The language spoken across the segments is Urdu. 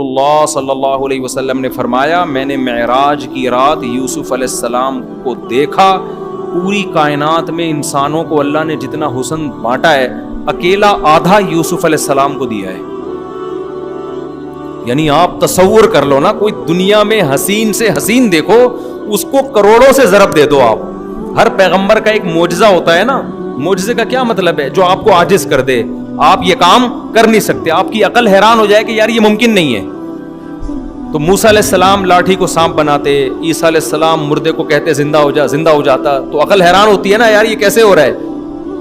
اللہ صلی اللہ علیہ وسلم نے فرمایا، میں نے معراج کی رات یوسف علیہ السلام کو دیکھا، پوری کائنات میں انسانوں کو اللہ نے جتنا حسن بانٹا ہے اکیلا آدھا یوسف علیہ السلام کو دیا ہے۔ یعنی آپ تصور کر لو نا، کوئی دنیا میں حسین سے حسین دیکھو، اس کو کروڑوں سے ضرب دے دو آپ۔ ہر پیغمبر کا ایک معجزہ ہوتا ہے نا، معجزے کا کیا مطلب ہے؟ جو آپ کو عاجز کر دے، آپ یہ کام کر نہیں سکتے، آپ کی عقل حیران ہو جائے کہ یار یہ ممکن نہیں ہے۔ تو موسیٰ علیہ السلام لاٹھی کو سانپ بناتے، عیسیٰ علیہ السلام مردے کو کہتے زندہ ہو جاتا، تو عقل حیران ہوتی ہے نا، یار یہ کیسے ہو رہا ہے؟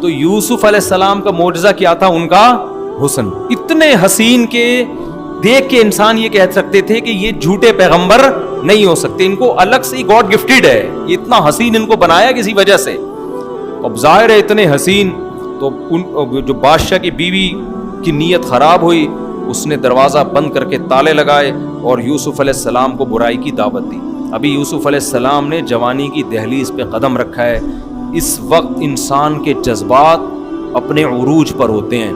تو یوسف علیہ السلام کا معجزہ کیا تھا؟ ان کا حسن اتنے حسین کے دیکھ کے انسان یہ کہہ سکتے تھے کہ یہ جھوٹے پیغمبر نہیں ہو سکتے، ان کو الگ سے گاڈ گفٹڈ ہے، یہ اتنا حسین ان کو بنایا کسی وجہ سے۔ اب ظاہر ہے اتنے حسین، تو جو بادشاہ کی بیوی کی نیت خراب ہوئی، اس نے دروازہ بند کر کے تالے لگائے اور یوسف علیہ السلام کو برائی کی دعوت دی۔ ابھی یوسف علیہ السلام نے جوانی کی دہلیز پہ قدم رکھا ہے۔ اس وقت انسان کے جذبات اپنے عروج پر ہوتے ہیں،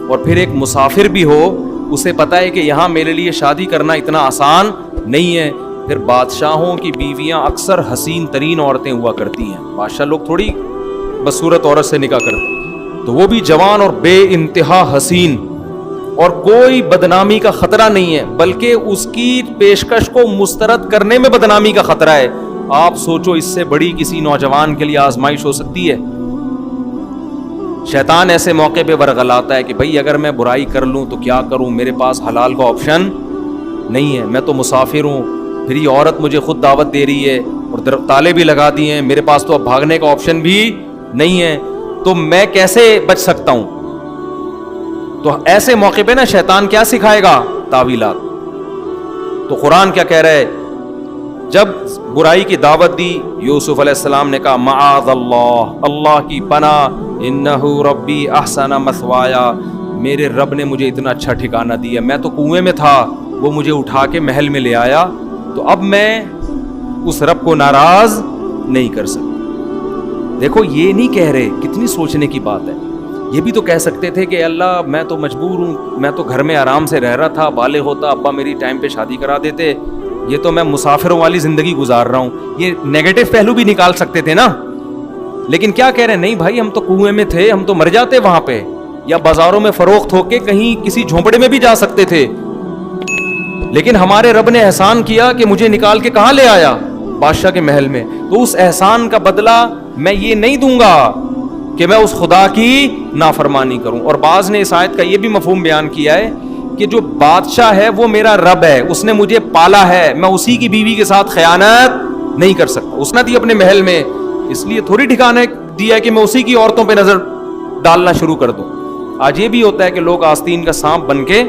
اور پھر ایک مسافر بھی ہو، اسے پتا ہے کہ یہاں میرے لیے شادی کرنا اتنا آسان نہیں ہے۔ پھر بادشاہوں کی بیویاں اکثر حسین ترین عورتیں ہوا کرتی ہیں، بادشاہ لوگ تھوڑی بدصورت عورت سے نکاح کرتے، تو وہ بھی جوان اور بے انتہا حسین، اور کوئی بدنامی کا خطرہ نہیں ہے، بلکہ اس کی پیشکش کو مسترد کرنے میں بدنامی کا خطرہ ہے۔ آپ سوچو اس سے بڑی کسی نوجوان کے لیے آزمائش ہو سکتی ہے؟ شیطان ایسے موقع پہ ورغلاتا ہے کہ بھئی اگر میں برائی کر لوں تو کیا کروں، میرے پاس حلال کا آپشن نہیں ہے، میں تو مسافر ہوں، پھر یہ عورت مجھے خود دعوت دے رہی ہے اور تالے بھی لگا دیے ہیں، میرے پاس تو اب بھاگنے کا آپشن بھی نہیں ہے، تو میں کیسے بچ سکتا ہوں؟ تو ایسے موقع پہ نا شیطان کیا سکھائے گا؟ تعویلات۔ تو قرآن کیا کہہ رہا ہے؟ جب برائی کی دعوت دی، یوسف علیہ السلام نے کہا معاذ اللہ، اللہ کی پناہ، انہ ربی احسن مثوایا، میرے رب نے مجھے اتنا اچھا ٹھکانہ دیا، میں تو کنویں میں تھا، وہ مجھے اٹھا کے محل میں لے آیا، تو اب میں اس رب کو ناراض نہیں کر سکتا۔ دیکھو یہ نہیں کہہ رہے، کتنی سوچنے کی بات ہے۔ یہ بھی تو کہہ سکتے تھے کہ اللہ میں تو مجبور ہوں، میں تو گھر میں آرام سے رہ رہا تھا، بالغ ہوتا ابا میری ٹائم پہ شادی کرا دیتے، یہ تو میں مسافروں والی زندگی گزار رہا ہوں، یہ نیگیٹو پہلو بھی نکال سکتے تھے نا۔ لیکن کیا کہہ رہے ہیں؟ نہیں بھائی، ہم تو کنویں میں تھے، ہم تو مر جاتے وہاں پہ، یا بازاروں میں فروخت ہو کے کہیں کسی جھونپڑے میں بھی جا سکتے تھے، لیکن ہمارے رب نے احسان کیا کہ مجھے نکال کے کہاں لے آیا؟ بادشاہ کے محل میں۔ تو اس احسان کا بدلہ میں یہ نہیں دوں گا کہ میں اس خدا کی نافرمانی کروں۔ اور بعض نے اس آیت کا یہ بھی مفہوم بیان کیا ہے کہ جو بادشاہ ہے وہ میرا رب ہے، اس نے مجھے پالا ہے، میں اسی کی بیوی کے ساتھ خیانت نہیں کر سکتا، اس نے دی اپنے محل میں، اس لیے تھوڑی ٹھکانے دیا کہ میں اسی کی عورتوں پہ نظر ڈالنا شروع کر دوں۔ آج یہ بھی ہوتا ہے کہ لوگ آستین کا سانپ بن کے،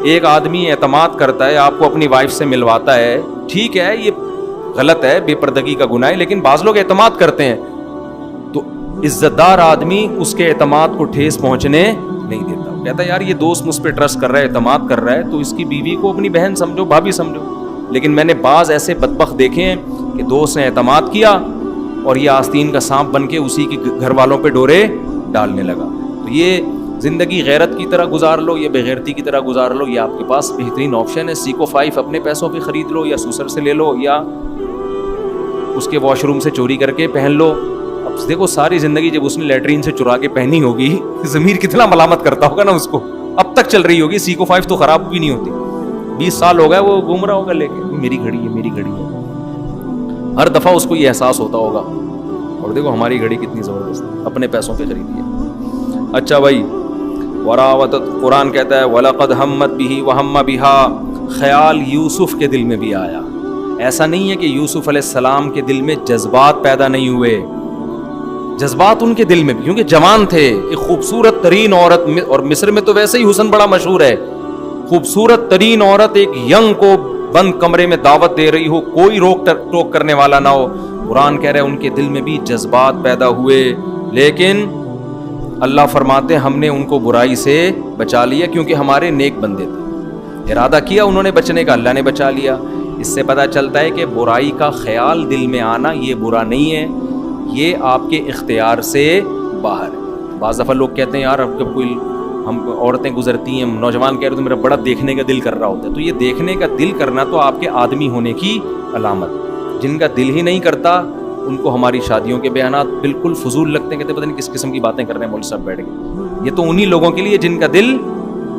ایک آدمی اعتماد کرتا ہے، آپ کو اپنی وائف سے ملواتا ہے، ٹھیک ہے یہ غلط ہے، بے پردگی کا گناہ ہے، لیکن بعض لوگ اعتماد کرتے ہیں، تو عزت دار آدمی اس کے اعتماد کو ٹھیس پہنچنے نہیں دیتا، کہتا ہے یار یہ دوست مجھ پہ ٹرسٹ کر رہا ہے، اعتماد کر رہا ہے، تو اس کی بیوی کو اپنی بہن سمجھو، بھابھی سمجھو۔ لیکن میں نے بعض ایسے بدبخت دیکھے ہیں کہ دوست نے اعتماد کیا اور یہ آستین کا سانپ بن کے اسی کے گھر والوں پہ ڈورے ڈالنے لگا۔ تو یہ زندگی غیرت کی طرح گزار لو یا بغیرتی کی طرح گزار لو، یہ آپ کے پاس بہترین آپشن ہے۔ سیکو 5 اپنے پیسوں پہ خرید لو، یا سوسر سے لے لو، یا اس کے واش روم سے چوری کر کے پہن لو۔ اب دیکھو ساری زندگی جب اس نے لیٹرین سے چرا کے پہنی ہوگی، ضمیر کتنا ملامت کرتا ہوگا نا اس کو، اب تک چل رہی ہوگی، سیکو 5 تو خراب بھی نہیں ہوتی، 20 سال ہو گئے وہ گھوم رہا ہوگا لے کے، میری گھڑی ہے میری گھڑی ہے، ہر دفعہ اس کو یہ احساس ہوتا ہوگا۔ اور دیکھو ہماری گھڑی کتنی زبردست ہے، اپنے پیسوں پہ خریدی ہے۔ اچھا بھائی، وراوتت، قرآن کہتا ہے وَلَقَدْ هَمَّتْ بِهِ وَهَمَّ بِهَا، خیال یوسف کے دل میں بھی آیا۔ ایسا نہیں ہے کہ یوسف علیہ السلام کے دل میں جذبات پیدا نہیں ہوئے، جذبات ان کے دل میں بھی، کیونکہ جوان تھے، ایک خوبصورت ترین عورت، اور مصر میں تو ویسے ہی حسن بڑا مشہور ہے، خوبصورت ترین عورت ایک ینگ کو بند کمرے میں دعوت دے رہی ہو، کوئی روک ٹوک کرنے والا نہ ہو، قرآن کہہ رہے ہیں ان کے دل میں بھی جذبات پیدا ہوئے، لیکن اللہ فرماتے ہیں ہم نے ان کو برائی سے بچا لیا، کیونکہ ہمارے نیک بندے تھے، ارادہ کیا انہوں نے بچنے کا، اللہ نے بچا لیا۔ اس سے پتہ چلتا ہے کہ برائی کا خیال دل میں آنا یہ برا نہیں ہے، یہ آپ کے اختیار سے باہر ہے۔ بعض دفعہ لوگ کہتے ہیں یار اب کوئی ہم عورتیں گزرتی ہیں, نوجوان کہہ رہے تو میرا بڑا دیکھنے کا دل کر رہا ہوتا ہے. تو یہ دیکھنے کا دل کرنا تو آپ کے آدمی ہونے کی علامت. جن کا دل ہی نہیں کرتا ان کو ہماری شادیوں کے بیانات بالکل فضول لگتے ہیں, کہتے ہیں پتہ نہیں کس قسم کی باتیں کر رہے ہیں مولوی صاحب بیٹھ کے. یہ تو انہی لوگوں کے لیے جن کا دل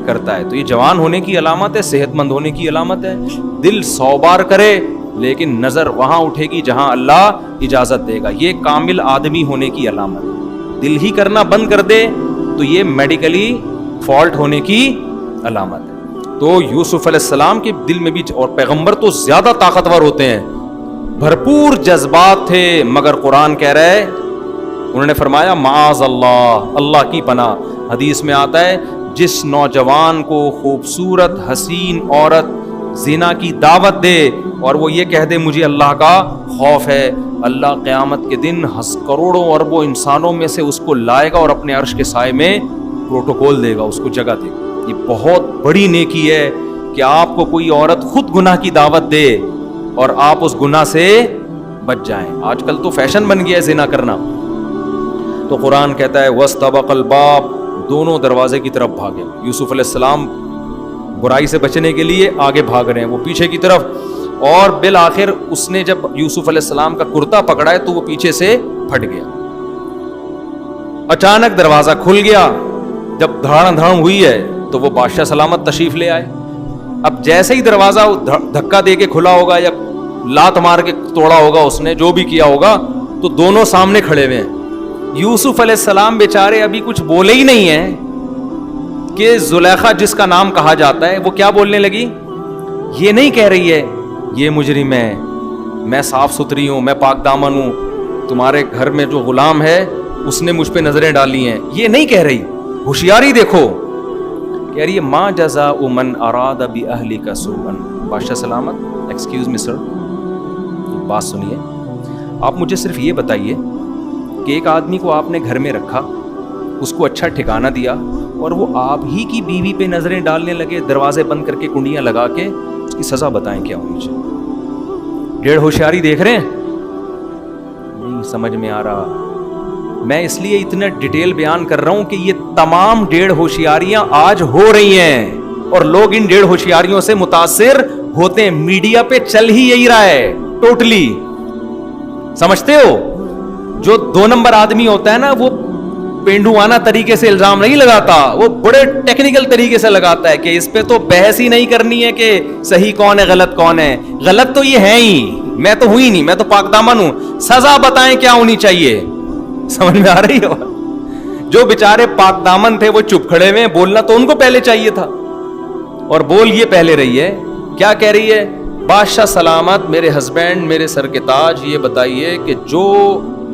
کرتا ہے. تو یہ جوان ہونے کی علامت ہے, صحت مند ہونے کی علامت ہے. دل 100 بار کرے لیکن نظر وہاں اٹھے گی جہاں اللہ اجازت دے گا. یہ کامل آدمی ہونے کی علامت ہے. دل ہی کرنا بند کر دے تو یہ میڈیکلی فالٹ ہونے کی علامت ہے. تو یوسف علیہ السلام کے دل میں بھی, اور پیغمبر تو زیادہ طاقتور ہوتے ہیں, بھرپور جذبات تھے, مگر قرآن کہہ رہا ہے, انہوں نے فرمایا معاذ اللہ, اللہ کی پناہ. حدیث میں آتا ہے جس نوجوان کو خوبصورت حسین عورت زنا کی دعوت دے اور وہ یہ کہہ دے مجھے اللہ کا خوف ہے, اللہ قیامت کے دن کروڑوں اربوں انسانوں میں سے اس کو لائے گا اور اپنے عرش کے سائے میں پروٹوکول دے گا, اس کو جگہ دے گا. یہ بہت بڑی نیکی ہے کہ آپ کو کوئی عورت خود گناہ کی دعوت دے اور آپ اس گناہ سے بچ جائیں. آج کل تو فیشن بن گیا ہے زنا کرنا. تو قرآن کہتا ہے وَاسْتَبَقَ الْبَابَ, دونوں دروازے کی طرف بھاگے. یوسف علیہ السلام برائی سے بچنے کے لیے آگے بھاگ رہے ہیں, وہ پیچھے کی طرف, اور بالآخر اس نے جب یوسف علیہ السلام کا کرتا پکڑا ہے تو وہ پیچھے سے پھٹ گیا. اچانک دروازہ کھل گیا, جب دھڑام دھڑام ہوئی ہے تو وہ بادشاہ سلامت تشریف لے آئے. اب جیسے ہی دروازہ دھکا دے کے کھلا ہوگا یا لات مار کے توڑا ہوگا اس نے, جو بھی کیا ہوگا, تو دونوں سامنے کھڑے ہوئے ہیں. یوسف علیہ السلام بیچارے ابھی کچھ بولے ہی نہیں ہیں کہ زلیخا جس کا نام کہا جاتا ہے وہ کیا بولنے لگی. یہ نہیں کہہ رہی ہے یہ مجرم ہے, میں صاف ستھری ہوں, میں پاک دامن ہوں, تمہارے گھر میں جو غلام ہے اس نے مجھ پہ نظریں ڈالی ہیں, یہ نہیں کہہ رہی. ہوشیاری دیکھو, کہہ رہی ہے ما جزاء من اراد باہلک سوءا. بادشاہ سلامت, ایکسکیوز می سر, بات سنیے, آپ مجھے صرف یہ بتائیے کہ ایک آدمی کو آپ نے گھر میں رکھا, اس کو اچھا ٹھکانہ دیا, اور وہ آپ ہی کی بیوی پہ نظریں ڈالنے لگے دروازے بند کر کے, کنڈیاں لگا کے, اس کی سزا بتائیں کیا ہونی چاہیے. ڈیڑھ ہوشیاری دیکھ رہے ہیں, نہیں سمجھ میں آ رہا. میں اس لیے اتنا ڈیٹیل بیان کر رہا ہوں کہ یہ تمام ڈیڑھ ہوشیاریاں آج ہو رہی ہیں اور لوگ ان ڈیڑھ ہوشیاریوں سے متاثر ہوتے ہیں. میڈیا پہ چل ہی یہی رہا ہے ٹوٹلی, سمجھتے ہو. جو 2 نمبر آدمی ہوتا ہے نا, وہ پینڈوانہ طریقے سے الزام نہیں لگاتا, وہ بڑے ٹیکنیکل طریقے سے لگاتا ہے کہ اس پہ تو بحث ہی نہیں کرنی ہے کہ صحیح کون ہے غلط کون ہے. غلط تو یہ ہے ہی, میں تو ہوئی نہیں, میں تو پاک دامن ہوں, سزا بتائیں کیا ہونی چاہیے. سمجھ میں آ رہی ہے. جو بیچارے پاک دامن تھے وہ چپ کھڑے ہوئے, بولنا تو ان کو پہلے چاہیے تھا, اور بول یہ پہلے رہی ہے. کیا کہہ رہی ہے, بادشاہ سلامت, میرے ہسبینڈ, میرے سر کے تاج, یہ بتائیے کہ جو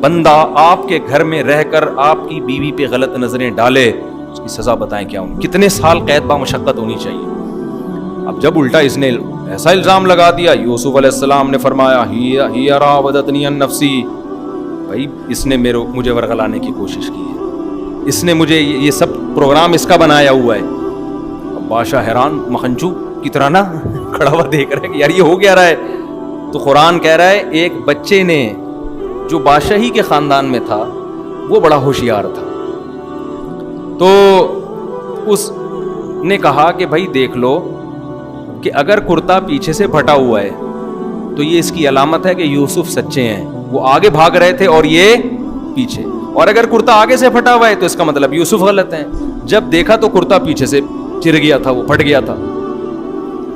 بندہ آپ کے گھر میں رہ کر آپ کی بیوی پہ غلط نظریں ڈالے اس کی سزا بتائیں کیا ہونی, کتنے سال قید با مشقت ہونی چاہیے. اب جب الٹا اس نے ایسا الزام لگا دیا, یوسف علیہ السلام نے فرمایا ہی راودتنی عن نفسی, بھائی اس نے مجھے ورغلانے کی کوشش کی ہے, اس نے مجھے یہ سب پروگرام اس کا بنایا ہوا ہے. اب بادشاہ حیران مکھنچو کی طرح نا کھڑا ہوا دیکھ رہا ہے کہ یار یہ ہو گیا رہا ہے. تو قرآن کہہ رہا ہے ایک بچے نے جو بادشاہی کے خاندان میں تھا وہ بڑا ہوشیار تھا, تو اس نے کہا کہ بھائی دیکھ لو کہ اگر کرتا پیچھے سے پھٹا ہوا ہے تو یہ اس کی علامت ہے کہ یوسف سچے ہیں, وہ آگے بھاگ رہے تھے اور یہ پیچھے, اور اگر کرتا آگے سے پھٹا ہوا ہے تو اس کا مطلب یوسف غلط ہیں. جب دیکھا تو کرتا پیچھے سے چر گیا تھا, وہ پھٹ گیا تھا.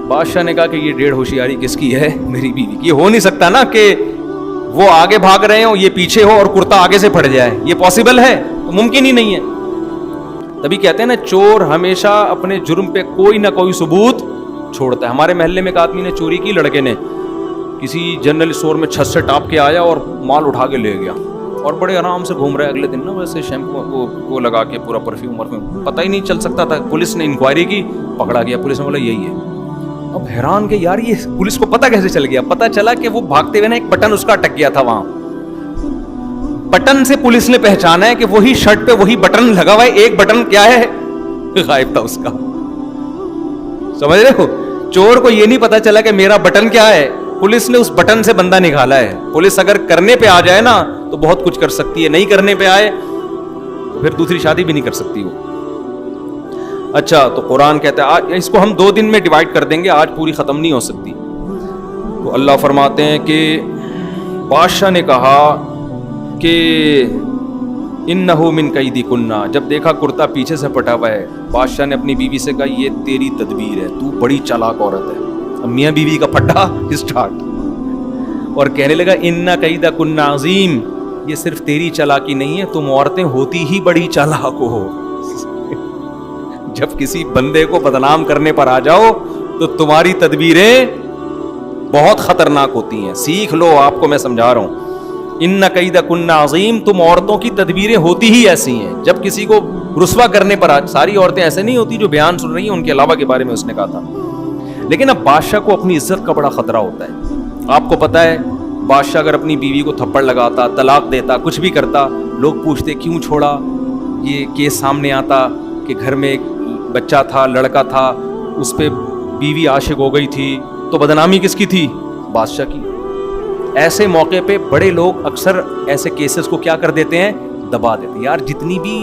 بادشاہ نے کہا کہ یہ ڈیڑھ ہوشیاری کس کی ہے, میری بیوی کی. یہ ہو نہیں سکتا نا کہ وہ آگے بھاگ رہے ہوں, یہ پیچھے ہو اور کرتا آگے سے پھٹ جائے, یہ پاسبل ہے؟ تو ممکن ہی نہیں ہے. تبھی کہتے ہیں نا چور ہمیشہ اپنے جرم پہ کوئی نہ کوئی ثبوت چھوڑتا ہے. ہمارے محلے میں ایک آدمی نے چوری کی, لڑکے نے کسی جنرل اسٹور میں چھت سے ٹاپ کے آیا اور مال اٹھا کے لے گیا, اور بڑے آرام سے گھوم رہا ہے. اگلے دن نا ویسے شیمپو وہ لگا کے پورا پرفیوم پتہ ہی نہیں چل سکتا تھا. پولیس نے انکوائری کی, پکڑا گیا. پولیس نے بولا یہی ہے. اب حیران کہ یار یہ پولیس کو پتہ کیسے چل گیا؟ پتہ چلا کہ وہ بھاگتے ہوئے نا ایک بٹن اس کا اٹک گیا تھا وہاں. بٹن سے پولیس نے پہچانا ہے کہ وہی شرٹ پہ وہی بٹن لگا ہوا ہے, ایک بٹن کیا ہے غائب تھا اس کا. سمجھ رہے ہو, چور کو یہ نہیں پتا چلا کہ میرا بٹن کیا ہے, پولیس نے اس بٹن سے بندہ نکالا ہے. پولیس اگر کرنے پہ آ جائے نا تو بہت کچھ کر سکتی ہے, نہیں کرنے پہ آئے تو پھر دوسری شادی بھی نہیں کر سکتی وہ. اچھا تو قرآن کہتا ہے اس کو ہم 2 دن میں ڈیوائڈ کر دیں گے, آج پوری ختم نہیں ہو سکتی. تو اللہ فرماتے ہیں کہ بادشاہ نے کہا کہ انہو من کیدکنا, جب دیکھا کرتا پیچھے سے پٹا ہوا ہے, بادشاہ نے اپنی بیوی سے کہا یہ تیری تدبیر ہے, تو بڑی چالاک عورت ہے. اب میاں بیوی کا پھٹا اسٹارٹ, اور کہنے لگا ان کیدکنا عظیم, یہ صرف تیری چالاکی نہیں ہے, تم عورتیں ہوتی ہی بڑی چالاک ہو. جب کسی بندے کو بدنام کرنے پر آ جاؤ تو تمہاری تدبیریں بہت خطرناک ہوتی ہیں. سیکھ لو, آپ کو میں سمجھا رہا ہوں. ان کیدکن عظیم, تم عورتوں کی تدبیریں ہوتی ہی ایسی ہیں. جب کسی کو رسوا کرنے پر ساری عورتیں ایسے نہیں ہوتی جو بیان سن رہی ہیں, ان کے علاوہ کے بارے میں اس نے کہا تھا. لیکن اب بادشاہ کو اپنی عزت کا بڑا خطرہ ہوتا ہے. آپ کو پتا ہے بادشاہ اگر اپنی بیوی کو تھپڑ لگاتا, طلاق دیتا, کچھ بھی کرتا, لوگ پوچھتے کیوں چھوڑا. یہ کیس سامنے آتا کہ گھر میں ایک بچہ تھا, لڑکا تھا, اس پہ بیوی عاشق ہو گئی تھی, تو بدنامی کس کی تھی؟ بادشاہ کی. ایسے موقع پہ بڑے لوگ اکثر ایسے کیسز کو کیا کر دیتے ہیں, دبا دیتے ہیں. یار جتنی بھی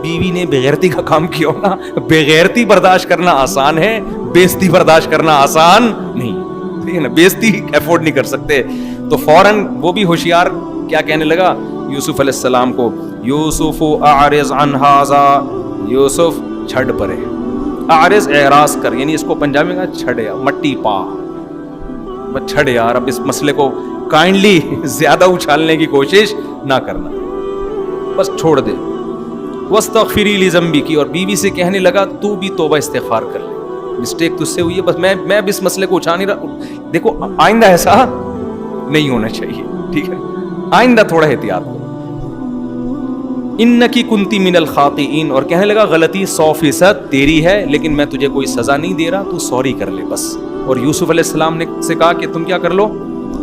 بیوی نے بےغیرتی کا کام کیا ہو نا, بےغیرتی برداشت کرنا آسان ہے, بےزتی برداشت کرنا آسان نہیں. ٹھیک ہے نا, بےزتی افورڈ نہیں کر سکتے. تو فوراً وہ بھی ہوشیار کیا کہنے لگا یوسف علیہ السلام کو, یوسف اعرض عن ھذا, یوسف چھڑ پرے. اعرض اعراض کر, یعنی اس کو پنجابی میں چھڑے, مٹی پا, بس چھڑ یار, اب اس مسئلے کو کائنڈلی زیادہ اچھالنے کی کوشش نہ کرنا, بس چھوڑ دے. واستغفری لذنبک, اور بیوی سے کہنے لگا تو بھی توبہ استغفار کر لے, مسٹیک تجھ سے ہوئی ہے, بس میں اب اس مسئلے کو اچھا نہیں رہا. دیکھو آئندہ ایسا نہیں ہونا چاہیے, ٹھیک ہے, آئندہ تھوڑا احتیاط کرو. انکی کنتی من الخاطئین, اور کہنے لگا غلطی 100% تیری ہے, لیکن میں تجھے کوئی سزا نہیں دے رہا, تو سوری کر لے بس. اور یوسف علیہ السلام نے سے کہا کہ تم کیا کر لو,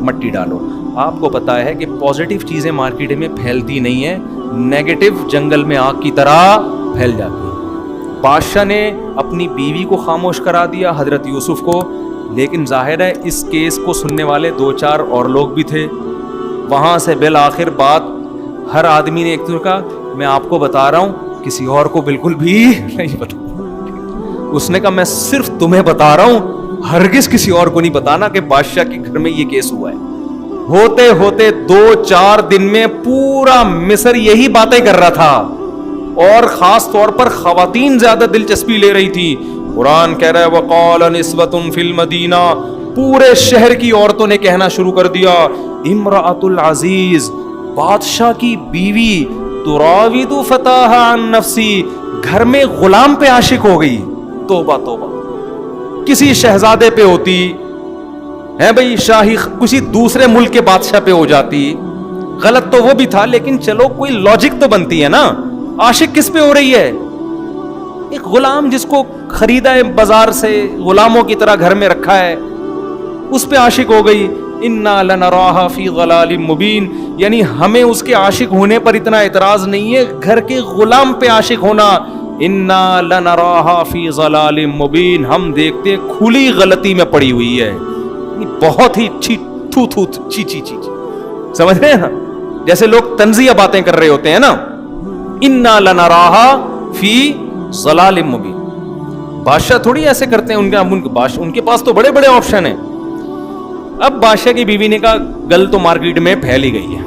مٹی ڈالو. آپ کو پتا ہے کہ پازیٹیو چیزیں مارکیٹ میں پھیلتی نہیں ہیں, نیگیٹو جنگل میں آگ کی طرح پھیل جاتی ہیں. بادشاہ نے اپنی بیوی کو خاموش کرا دیا, حضرت یوسف کو, لیکن ظاہر ہے اس کیس کو سننے والے 2-4 اور لوگ بھی تھے. وہاں سے بالآخر بات ہر آدمی نے ایک تو کہا میں آپ کو بتا رہا ہوں, کسی اور کو بالکل بھی نہیں بتاؤں. اس نے کہا میں صرف تمہیں بتا رہا ہوں, ہرگز کسی اور کو نہیں بتانا کہ بادشاہ کے گھر میں یہ کیس ہوا ہے. ہوتے ہوتے 2-4 دن میں پورا مصر یہی باتیں کر رہا تھا, اور خاص طور پر خواتین زیادہ دلچسپی لے رہی تھی. قرآن کہہ رہا ہے وقال نسوۃ فی المدینہ, پورے شہر کی عورتوں نے کہنا شروع کر دیا امرأۃ العزیز, بادشاہ کی بیوی, تراود فتاها عن نفسی, گھر میں غلام پہ عاشق ہو گئی. توبہ توبہ, کسی شہزادے پہ ہوتی ہے بھائی, شاہی کسی دوسرے ملک کے بادشاہ پہ ہو جاتی, غلط تو وہ بھی تھا, لیکن چلو کوئی لاجک تو بنتی ہے نا. عاشق کس پہ ہو رہی ہے؟ ایک غلام جس کو خریدا ہے بازار سے, غلاموں کی طرح گھر میں رکھا ہے, اس پہ عاشق ہو گئی. انا لنراھا فی ضلال مبین, یعنی ہمیں اس کے عاشق ہونے پر اتنا اعتراض نہیں ہے, گھر کے غلام پہ عاشق ہونا. انا لنراھا فی ضلال مبین, ہم دیکھتے کھلی غلطی میں پڑی ہوئی ہے, بہت ہی چی سمجھ رہے ہیں, جیسے لوگ طنزیہ باتیں کر رہے ہوتے ہیں نا. انا لنراھا فی ضلال مبین. بادشاہ تھوڑی ایسے کرتے ہیں, ان کے پاس تو بڑے بڑے آپشن ہیں. اب بادشاہ کی بیوی نے کہا گل تو مارکیٹ میں پھیل ہی گئی ہے,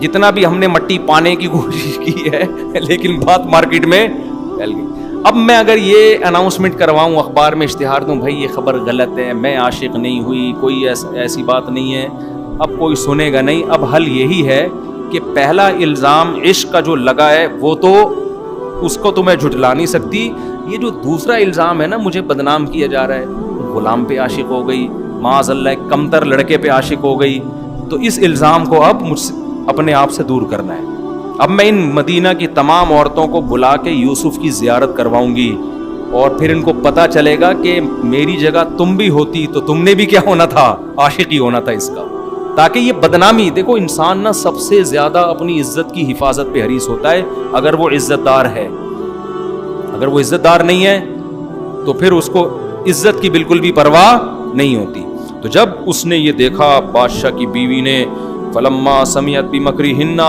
جتنا بھی ہم نے مٹی پانے کی کوشش کی ہے, لیکن بات مارکیٹ میں پھیل گئی. اب میں اگر یہ اناؤنسمنٹ کرواؤں, اخبار میں اشتہار دوں, بھائی یہ خبر غلط ہے, میں عاشق نہیں ہوئی, کوئی ایسی بات نہیں ہے, اب کوئی سنے گا نہیں. اب حل یہی ہے کہ پہلا الزام عشق کا جو لگا ہے وہ تو اس کو تو میں جھٹلا نہیں سکتی. یہ جو دوسرا الزام ہے نا, مجھے بدنام کیا جا رہا ہے, غلام پہ عاشق ہو گئی, معاذ اللہ ایک کمتر لڑکے پہ عاشق ہو گئی, تو اس الزام کو اب مجھ سے اپنے آپ سے دور کرنا ہے. اب میں ان مدینہ کی تمام عورتوں کو بلا کے یوسف کی زیارت کرواؤں گی, اور پھر ان کو پتا چلے گا کہ میری جگہ تم بھی ہوتی تو تم نے بھی کیا ہونا تھا, عاشق ہی ہونا تھا اس کا. تاکہ یہ بدنامی, دیکھو انسان نا سب سے زیادہ اپنی عزت کی حفاظت پہ حریص ہوتا ہے اگر وہ عزت دار ہے. اگر وہ عزت دار نہیں ہے تو پھر اس کو عزت کی بالکل بھی پرواہ نہیں ہوتی. تو جب اس نے یہ دیکھا بادشاہ کی بیوی نے, فلما سمعت بمکرہن,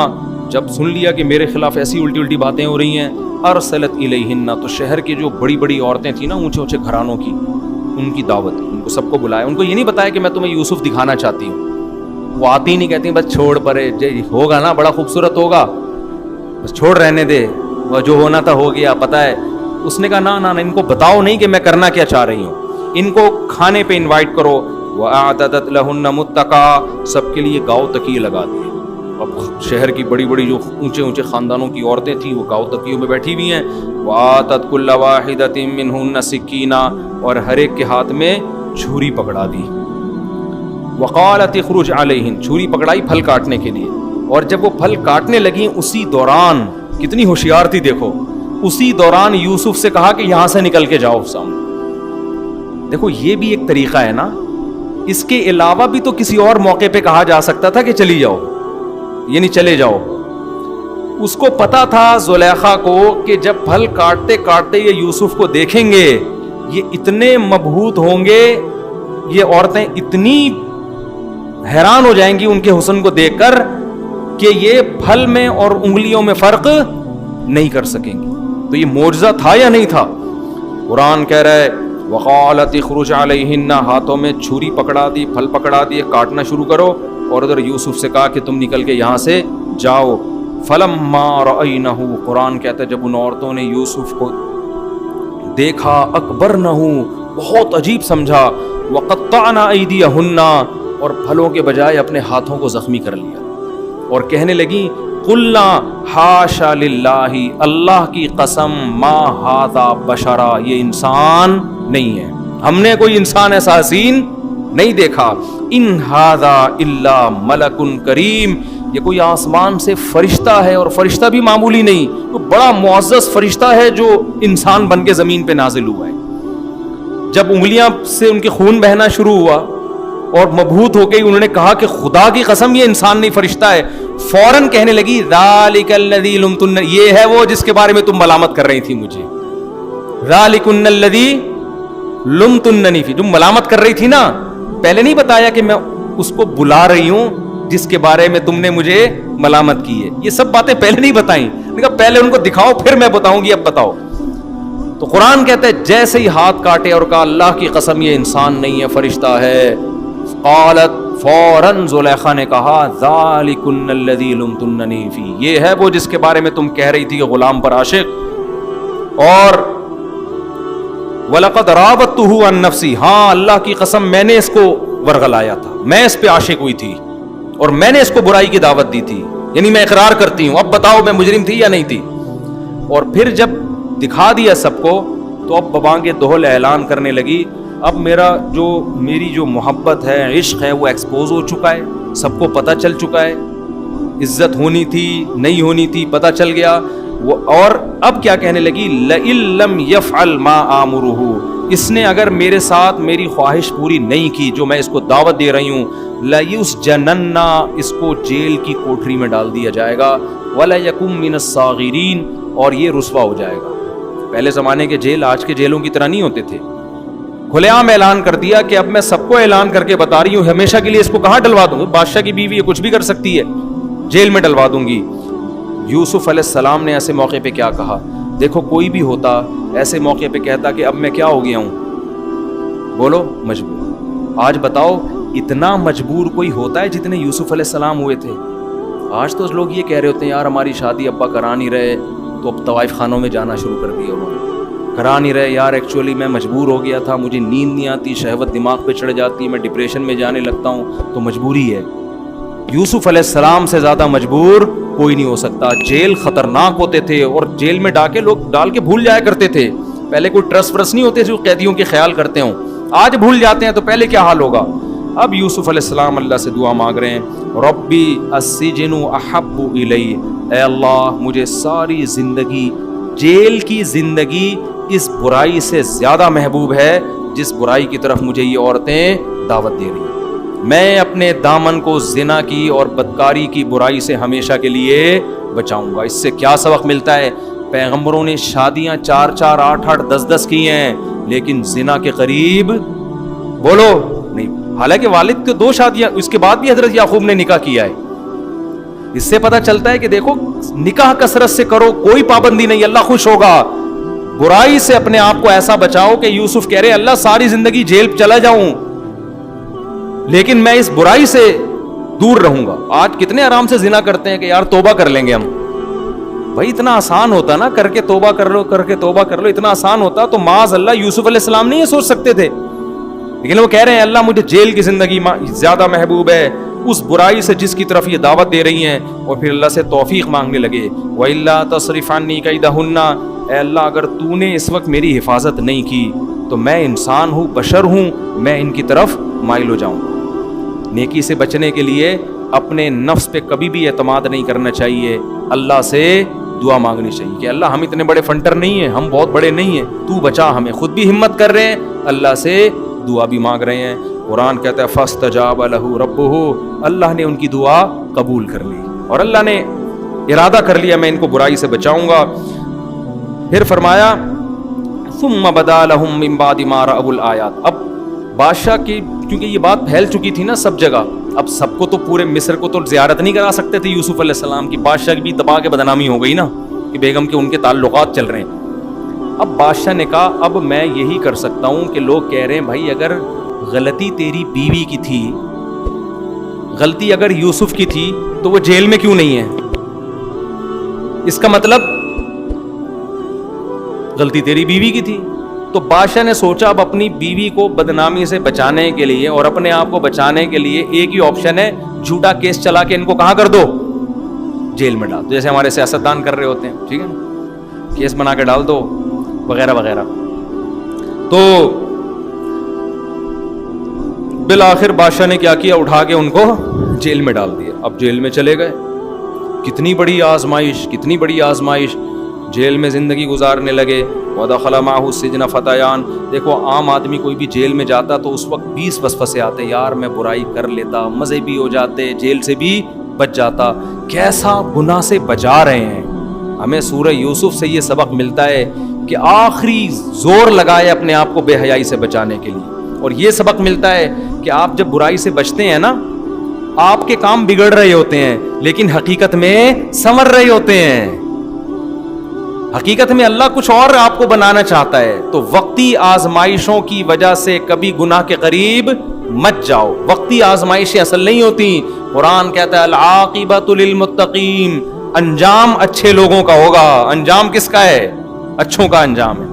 جب سن لیا کہ میرے خلاف ایسی الٹی الٹی باتیں ہو رہی ہیں، ارسلت الیہن، تو شہر کی جو بڑی بڑی عورتیں تھیں نا، اونچے اونچے گھرانوں کی، ان کی دعوت دی، ان کو سب کو بلایا. ان کو یہ نہیں بتایا کہ میں تمہیں یوسف دکھانا چاہتی ہوں. وہ آتی نہیں، کہتی بس چھوڑ پرے، ہوگا نا بڑا خوبصورت ہوگا، بس چھوڑ رہنے دے، وہ جو ہونا تھا ہو گیا، پتہ ہے. اس نے کہا نا ان کو بتاؤ نہیں کہ میں کرنا کیا چاہ رہی ہوں، ان کو کھانے پہ انوائٹ کرو. وَأَعْتَدَتْ لَهُنَّ مُتَّكَأً، سب کے لیے گاؤ تکیے لگا دیے. اب شہر کی بڑی بڑی جو اونچے اونچے خاندانوں کی عورتیں تھیں وہ گاؤ تکیوں میں بیٹھی ہوئی ہیں. وَآتَتْ كُلَّ وَاحِدَةٍ مِّنْهُنَّ سِكِّينًا، اور ہر ایک کے ہاتھ میں چھری پکڑا دی. وَقَالَتِ اخْرُجْ عَلَيْهِنْ، چھری پکڑائی پھل کاٹنے کے لیے. اور جب وہ پھل کاٹنے لگیں اسی دوران، کتنی ہوشیار تھی دیکھو، اسی دوران یوسف سے کہا کہ یہاں سے نکل کے جاؤ سامنے. دیکھو یہ بھی ایک طریقہ ہے نا. اس کے علاوہ بھی تو کسی اور موقع پہ کہا جا سکتا تھا کہ چلی جاؤ، یعنی چلے جاؤ. اس کو پتا تھا زلیخا کو کہ جب پھل کاٹتے کاٹتے یہ یوسف کو دیکھیں گے یہ اتنے مبہوت ہوں گے، یہ عورتیں اتنی حیران ہو جائیں گی ان کے حسن کو دیکھ کر کہ یہ پھل میں اور انگلیوں میں فرق نہیں کر سکیں گی. تو یہ معجزہ تھا یا نہیں تھا؟ قرآن کہہ رہا ہے وقالت اخرج علیہن، ہاتھوں میں چھری پکڑا دی، پھل پکڑا دیے، کاٹنا شروع کرو. اور ادھر یوسف سے کہا کہ تم نکل کے یہاں سے جاؤ. فلما رأینہ، قرآن کہتا ہے جب ان عورتوں نے یوسف کو دیکھا، اکبرنہ، بہت عجیب سمجھا، وقطعنا ایدیہن، اور پھلوں کے بجائے اپنے ہاتھوں کو زخمی کر لیا، اور کہنے لگی قلنا حاشا للہ، اللہ کی قسم، ما ھذا بشرا، یہ انسان نہیں ہے، ہم نے کوئی انسان ایسا حسین نہیں دیکھا. ان ھذا الا ملک کریم، یہ کوئی آسمان سے فرشتہ ہے، اور فرشتہ بھی معمولی نہیں، تو بڑا معزز فرشتہ ہے جو انسان بن کے زمین پہ نازل ہوا ہے. جب انگلیاں سے ان کے خون بہنا شروع ہوا اور مبہوت ہو گئی، انہوں نے کہا کہ خدا کی قسم یہ انسان نہیں فرشتہ ہے. فوراً کہنے لگی ذالک الذی لمتن، یہ ہے وہ جس کے بارے میں تم ملامت کر رہی تھی مجھے. ذالکن الذی لمتننی فی، تم ملامت کر رہی تھی نا، پہلے نہیں بتایا کہ میں اس کو بلا رہی ہوں جس کے بارے میں تم نے مجھے ملامت کی ہے. یہ سب باتیں پہلے نہیں بتائیں، میں کہا پہلے ان کو دکھاؤ پھر میں بتاؤں گی، اب بتاؤ. تو قرآن کہتا ہے جیسے ہی ہاتھ کاٹے اور کہا اللہ کی قسم یہ انسان نہیں ہے فرشتہ ہے. قالت، فوراً زلیخا نے کہا ذالکن الذی لمتننی فی، یہ ہے وہ جس کے بارے میں تم کہہ رہی تھی کہ غلام پر عاشق. اور وَلَقَدْ رَاوَدتُّهُ عَن نَفْسِهِ، ہاں اللہ کی قسم میں نے اس کو ورغلایا تھا، میں اس پہ عاشق ہوئی تھی اور میں نے اس کو برائی کی دعوت دی تھی، یعنی میں اقرار کرتی ہوں، اب بتاؤ میں مجرم تھی یا نہیں تھی. اور پھر جب دکھا دیا سب کو تو اب ببانگ دہل اعلان کرنے لگی، اب میری جو محبت ہے، عشق ہے، وہ ایکسپوز ہو چکا ہے، سب کو پتہ چل چکا ہے، عزت ہونی تھی نہیں ہونی تھی پتہ چل گیا. اور اب کیا کہنے لگی لئن لم یفعل ما آمرہ، اس نے اگر میرے ساتھ میری خواہش پوری نہیں کی جو میں اس کو دعوت دے رہی ہوں، لیسجنن، اس کو جیل کی کوٹری میں ڈال دیا جائے گا، ولیکن من الصاغرین، اور یہ رسوا ہو جائے گا. پہلے زمانے کے جیل آج کے جیلوں کی طرح نہیں ہوتے تھے. کھلے عام اعلان کر دیا کہ اب میں سب کو اعلان کر کے بتا رہی ہوں ہمیشہ کے لیے اس کو کہاں ڈلوا دوں، بادشاہ کی بیوی ہے کچھ بھی کر سکتی ہے، جیل میں ڈلوا دوں گی. یوسف علیہ السلام نے ایسے موقع پہ کیا کہا؟ دیکھو کوئی بھی ہوتا ایسے موقع پہ کہتا کہ اب میں کیا ہو گیا ہوں، بولو مجبور. آج بتاؤ اتنا مجبور کوئی ہوتا ہے جتنے یوسف علیہ السلام ہوئے تھے؟ آج تو لوگ یہ کہہ رہے ہوتے ہیں یار ہماری شادی ابا کرا نہیں رہے تو اب طوائف خانوں میں جانا شروع کر دیا انہوں نے، کرا نہیں رہے یار ایکچولی میں مجبور ہو گیا تھا، مجھے نیند نہیں آتی، شہوت دماغ پہ چڑھ جاتی، میں ڈپریشن میں جانے لگتا ہوں، تو مجبوری ہے. یوسف علیہ السلام سے زیادہ مجبور کوئی نہیں ہو سکتا. جیل خطرناک ہوتے تھے اور جیل میں ڈاکے لوگ ڈال کے بھول جایا کرتے تھے. پہلے کوئی ٹرس ورس نہیں ہوتے جو قیدیوں کے خیال کرتے ہوں، آج بھول جاتے ہیں تو پہلے کیا حال ہوگا. اب یوسف علیہ السلام اللہ سے دعا مانگ رہے ہیں ربی السجن احب الی، اے اللہ مجھے ساری زندگی، جیل کی زندگی اس برائی سے زیادہ محبوب ہے جس برائی کی طرف مجھے یہ عورتیں دعوت دے رہی ہیں. میں اپنے دامن کو زنا کی اور بدکاری کی برائی سے ہمیشہ کے لیے بچاؤں گا. اس سے کیا سبق ملتا ہے؟ پیغمبروں نے شادیاں 4 4 8 8 10 10 کی ہیں لیکن زنا کے قریب بولو نہیں. حالانکہ والد کے 2 شادیاں، اس کے بعد بھی حضرت یعقوب نے نکاح کیا ہے. اس سے پتہ چلتا ہے کہ دیکھو نکاح کثرت سے کرو, کوئی پابندی نہیں, اللہ خوش ہوگا. برائی سے اپنے آپ کو ایسا بچاؤ کہ یوسف کہہ رہے اللہ ساری زندگی جیل چلا جاؤں لیکن میں اس برائی سے دور رہوں گا. آج کتنے آرام سے زنا کرتے ہیں کہ یار توبہ کر لیں گے ہم. بھائی اتنا آسان ہوتا نا, کر کے توبہ کر لو, کر کے توبہ کر لو, اتنا آسان ہوتا تو معاذ اللہ یوسف علیہ السلام نہیں یہ سوچ سکتے تھے. لیکن وہ کہہ رہے ہیں اللہ مجھے جیل کی زندگی زیادہ محبوب ہے اس برائی سے جس کی طرف یہ دعوت دے رہی ہیں. اور پھر اللہ سے توفیق مانگنے لگے. وَإِلَّا تَصْرِفْ عَنِّي كَيْدَهُنَّ, اے اللہ اگر تو نے اس وقت میری حفاظت نہیں کی تو میں انسان ہوں, بشر ہوں, میں ان کی طرف مائل ہو جاؤں. نیکی سے بچنے کے لیے اپنے نفس پہ کبھی بھی اعتماد نہیں کرنا چاہیے, اللہ سے دعا مانگنی چاہیے کہ اللہ ہم اتنے بڑے فنٹر نہیں ہیں, ہم بہت بڑے نہیں ہیں, تو بچا ہمیں. خود بھی ہمت کر رہے ہیں, اللہ سے دعا بھی مانگ رہے ہیں. قرآن کہتا ہے فاستجاب لہ ربہ, اللہ نے ان کی دعا قبول کر لی اور اللہ نے ارادہ کر لیا میں ان کو برائی سے بچاؤں گا. پھر فرمایا ثم بدا لہم من بعد ما رأوا الآیات. اب بادشاہ کی کیونکہ یہ بات پھیل چکی تھی نا سب جگہ, اب سب کو تو پورے مصر کو تو زیارت نہیں کرا سکتے تھے یوسف علیہ السلام کی. بادشاہ کی بھی دبا کے بدنامی ہو گئی نا کہ بیگم کے ان کے تعلقات چل رہے ہیں. اب بادشاہ نے کہا اب میں یہی کر سکتا ہوں کہ لوگ کہہ رہے ہیں بھائی اگر غلطی تیری بیوی کی تھی, غلطی اگر یوسف کی تھی تو وہ جیل میں کیوں نہیں ہے؟ اس کا مطلب غلطی تیری بیوی کی تھی. تو بادشاہ نے سوچا اب اپنی بیوی کو بدنامی سے بچانے کے لیے اور اپنے آپ کو بچانے کے لیے ایک ہی آپشن ہے, جھوٹا کیس چلا کے ان کو کہاں کر دو, جیل میں ڈال دو, جیسے ہمارے سیاستدان کر رہے ہوتے ہیں, ٹھیک ہے نا, کیس بنا کے ڈال دو وغیرہ وغیرہ. تو بالآخر بادشاہ نے کیا کیا, اٹھا کے ان کو جیل میں ڈال دیا. اب جیل میں چلے گئے, کتنی بڑی آزمائش, کتنی بڑی آزمائش, جیل میں زندگی گزارنے لگے. وَدَخَلَ مَعَهُ السِّجْنَ فَتَيَانِ, دیکھو عام آدمی کوئی بھی جیل میں جاتا تو اس وقت 20 وسوسے آتے, یار میں برائی کر لیتا, مزے بھی ہو جاتے, جیل سے بھی بچ جاتا. کیسا گناہ سے بچا رہے ہیں. ہمیں سورہ یوسف سے یہ سبق ملتا ہے کہ آخری زور لگائے اپنے آپ کو بے حیائی سے بچانے کے لیے. اور یہ سبق ملتا ہے کہ آپ جب برائی سے بچتے ہیں نا, آپ کے کام بگڑ رہے ہوتے ہیں لیکن حقیقت میں سنور رہے ہوتے ہیں. حقیقت میں اللہ کچھ اور آپ کو بنانا چاہتا ہے. تو وقتی آزمائشوں کی وجہ سے کبھی گناہ کے قریب مت جاؤ. وقتی آزمائشیں اصل نہیں ہوتی. قرآن کہتا ہے العاقبۃ للمتقین, انجام اچھے لوگوں کا ہوگا. انجام کس کا ہے؟ اچھوں کا انجام ہے.